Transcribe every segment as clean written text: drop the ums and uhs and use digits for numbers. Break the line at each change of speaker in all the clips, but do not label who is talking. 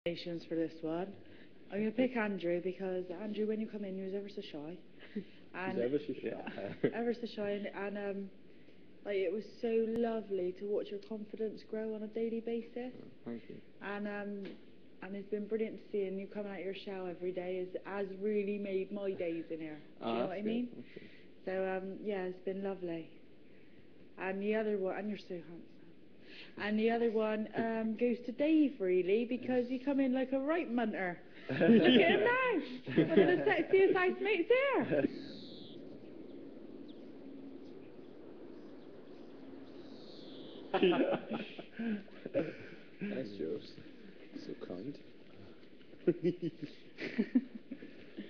Nominations for this one. I'm going to pick Andrew because Andrew, when you come in, he was ever so shy. And
He's ever so shy.
ever so shy, and like it was so lovely to watch your confidence grow on a daily basis.
Thank you.
And it's been brilliant to see, and you coming out of your shell every day has really made my days in here. Do you know what I mean? So yeah, it's been lovely. And the other one, and you're so handsome. And the other one goes to Dave, really, because you come in like a right munter. Look at him now! One of the sexiest housemates here!
Thanks, Jules. So kind.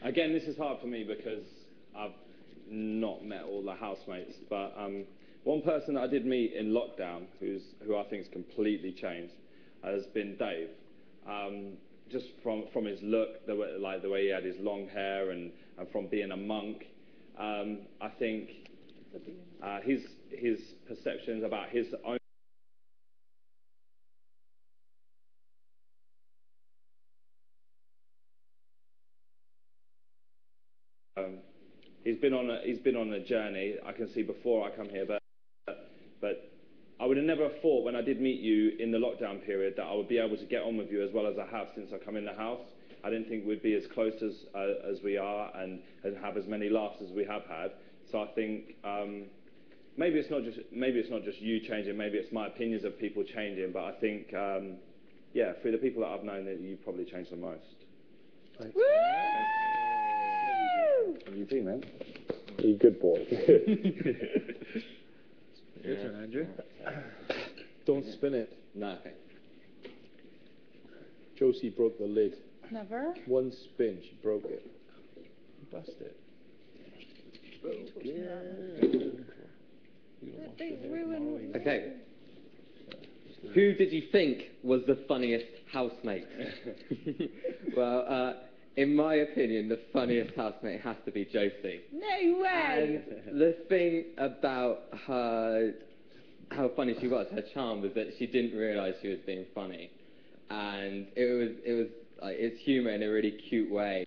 Again, this is hard for me because I've not met all the housemates, but one person that I did meet in lockdown, who I think's completely changed, has been Dave. Just from his look, the way he had his long hair, and from being a monk, I think his perceptions about his own. He's been on a journey. I can see before I come here, but I would have never thought when I did meet you in the lockdown period that I would be able to get on with you as well as I have since I come in the house. I didn't think we'd be as close as we are and have as many laughs as we have had. So I think maybe it's not just you changing. Maybe it's my opinions of people changing. But I think yeah, through the people that I've known, that you probably changed the most.
Thanks.
Woo!
What do you think, man?
You good boy. Your turn, Andrew. Don't spin it.
No.
Josie broke the lid.
Never.
One spin, she broke it. Bust it.
Okay. Who did you think was the funniest housemate? Well, in my opinion, the funniest housemate has to be Josie.
No way!
And the thing about her, how funny she was, her charm, was that she didn't realise she was being funny. And it was like, it's humour in a really cute way.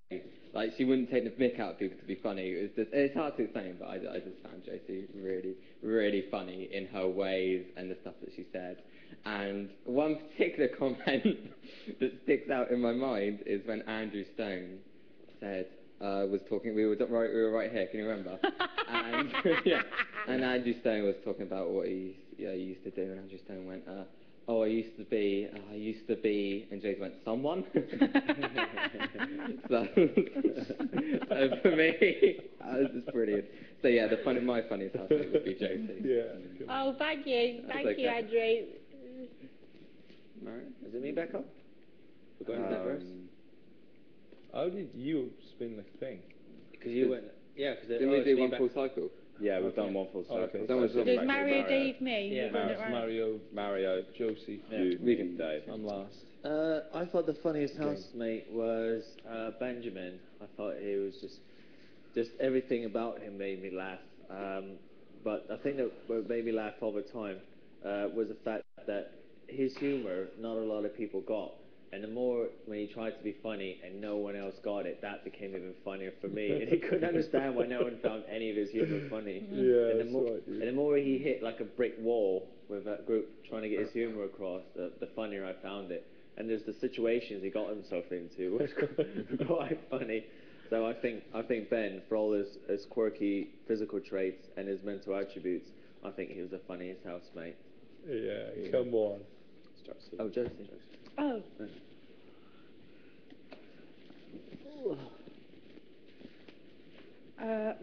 Like, she wouldn't take the mick out of people to be funny. It was just, it's hard to explain, but I just found Josie really, really funny in her ways and the stuff that she said. And one particular comment that sticks out in my mind is when Andrew Stone said, was talking, we were right here, can you remember? And, yeah, and Andrew Stone was talking about what he used to do, and Andrew Stone went, oh, I used to be, and Josie went, someone? so for me, this is brilliant. So yeah, my funniest housemate would be Josie.
Yeah.
Oh, thank you. Thank you, Andrew.
Alright, is it me back up? We're going to that first?
How did you spin the thing?
Because you went, yeah, because didn't we do one full cycle?
Yeah, we've done one full cycle.
Okay.
Did Mario Dave me?
Yeah, Mario,
Josie,
yeah.
you, Dave.
I'm last.
I thought the funniest housemate was Benjamin. I thought he was just everything about him made me laugh. But I think that what made me laugh all the time was the fact that his humour, not a lot of people got. And the more when he tried to be funny and no one else got it, that became even funnier for me. And he couldn't understand why no one found any of his humour funny.
Yeah,
and the more he hit like a brick wall with that group trying to get his humour across, the funnier I found it. And there's the situations he got himself into was quite funny. So I think Ben, for all his quirky physical traits and his mental attributes, I think he was the funniest housemate.
Yeah, come on.
Oh, Josie.
Oh.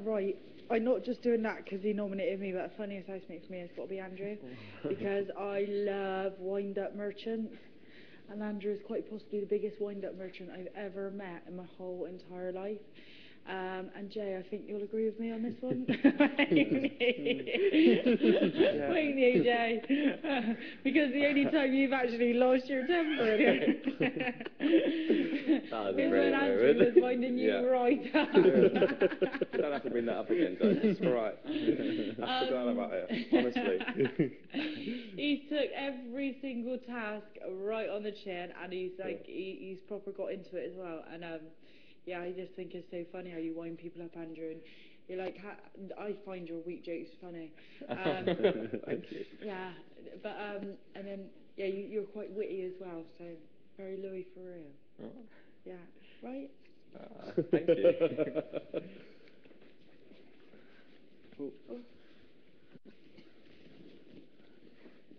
Right. I'm not just doing that because he nominated me, but the funniest housemate for me has got to be Andrew. Because I love wind-up merchants. And Andrew is quite possibly the biggest wind-up merchant I've ever met in my whole entire life. And Jay, I think you'll agree with me on this one. Won't you, Jay? Because the only time you've actually lost your temper is when Andrew was winding you right up.
You don't have to bring that up again, Joe. It's all right. I forgot about it, honestly.
He's took every single task right on the chin, and he's like, he's proper got into it as well. And yeah, I just think it's so funny how you wind people up, Andrew. And you're like, I find your weak jokes funny.
Thank you.
Yeah, but and then yeah, you're quite witty as well. So very Louis for real.
Oh.
Yeah, right.
Thank you.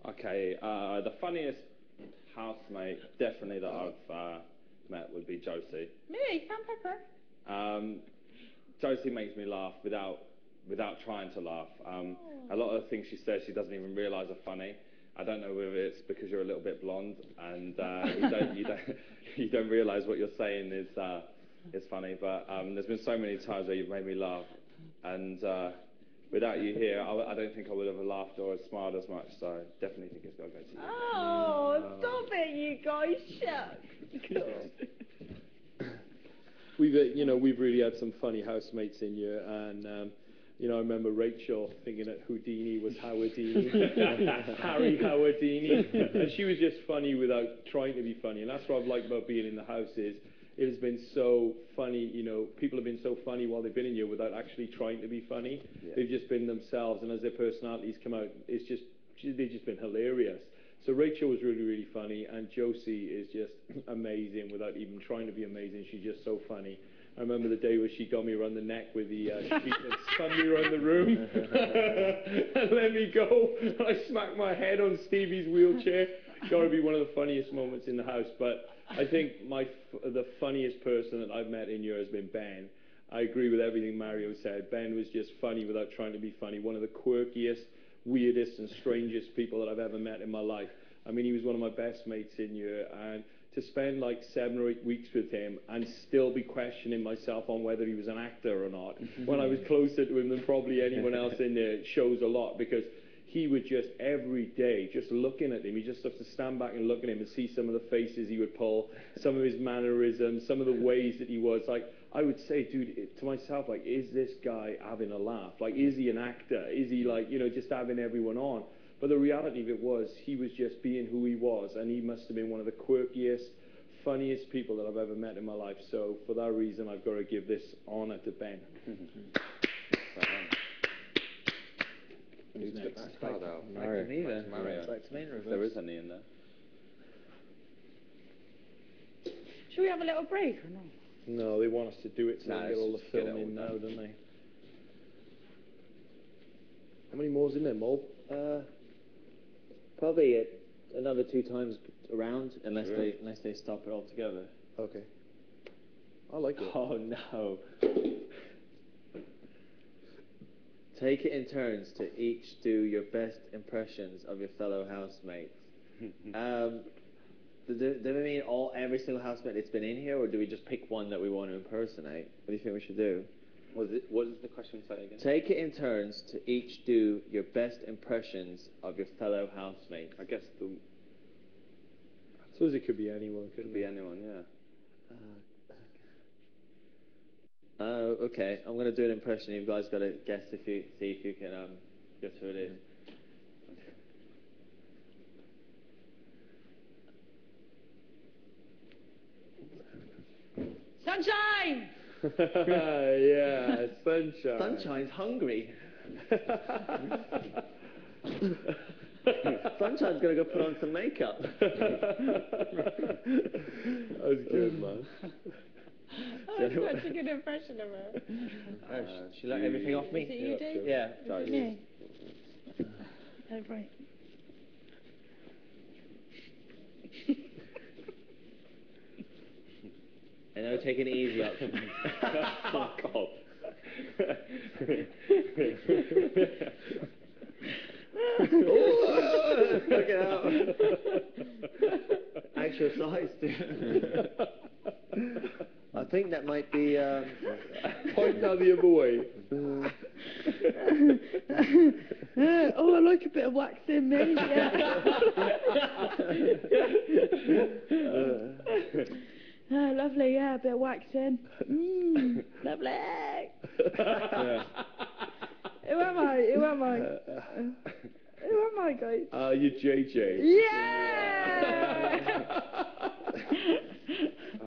Okay, the funniest housemate definitely that I've met would be Josie.
Me, Sam Pepper.
Josie makes me laugh without trying to laugh. A lot of the things she says she doesn't even realise are funny. I don't know whether it's because you're a little bit blonde and you don't realise what you're saying is funny. But there's been so many times where you've made me laugh, and without you here, I don't think I would have laughed or smiled as much. So I definitely think it's got to go to you.
Oh, stop it, you guys! Shucks.
We've really had some funny housemates in here, and I remember Rachel thinking that Houdini was Howardini, Harry Howardini, and she was just funny without trying to be funny, and that's what I've liked about being in the house is it has been so funny. People have been so funny while they've been in here without actually trying to be funny. Yeah. They've just been themselves, and as their personalities come out, they've just been hilarious. So Rachel was really, really funny, and Josie is just amazing without even trying to be amazing. She's just so funny. I remember the day where she got me around the neck with the sheet and spun me around the room and let me go. I smacked my head on Stevie's wheelchair. Got to be one of the funniest moments in the house. But I think the funniest person that I've met in here has been Ben. I agree with everything Mario said. Ben was just funny without trying to be funny. One of the quirkiest, weirdest and strangest people that I've ever met in my life. I mean, he was one of my best mates in here, and to spend like 7 or 8 weeks with him and still be questioning myself on whether he was an actor or not, when I was closer to him than probably anyone else in there, shows a lot, because he would just every day, just looking at him, you just have to stand back and look at him and see some of the faces he would pull, some of his mannerisms, some of the ways that he was. Like, I would say, dude, to myself, like, is this guy having a laugh? Like, is he an actor? Is he, like, just having everyone on? But the reality of it was, he was just being who he was, and he must have been one of the quirkiest, funniest people that I've ever met in my life. So, for that reason, I've got to give this honour to Ben.
Who's next?
Back to me then. Back to me in reverse.
There is any in there.
Should we have a little break or not?
No, they want us to do it so they get all the film in now, don't they? How many more's in there, Mole?
Probably another 2 times around, unless they stop it altogether.
Okay. I like it.
Oh no. Take it in turns to each do your best impressions of your fellow housemates. Do we mean every single housemate that's been in here, or do we just pick one that we want to impersonate? What do you think we should do?
What does the question say again?
Take it in turns to each do your best impressions of your fellow housemates.
I guess
I suppose it could be anyone.
Could be anyone, yeah.
Okay. I'm going to do an impression. You guys got to guess see if you can guess who it is.
Sunshine!
Yeah, Sunshine.
Sunshine's hungry. Sunshine's going to go put on some makeup.
That was good, man.
That's such a good impression of her.
She let everything off me?
Is it you, Dave?
Yeah.
Is it me? Oh, right.
I know, taking it easy up.
Fuck off.
Look out. Exercise, dude. I think that might be...
Point now the other way.
Oh, I like a bit of waxing, mate. Oh, lovely, yeah, a bit of waxing. Lovely.
Yeah.
Who am I? Who am I, guys?
You're JJ.
Yeah!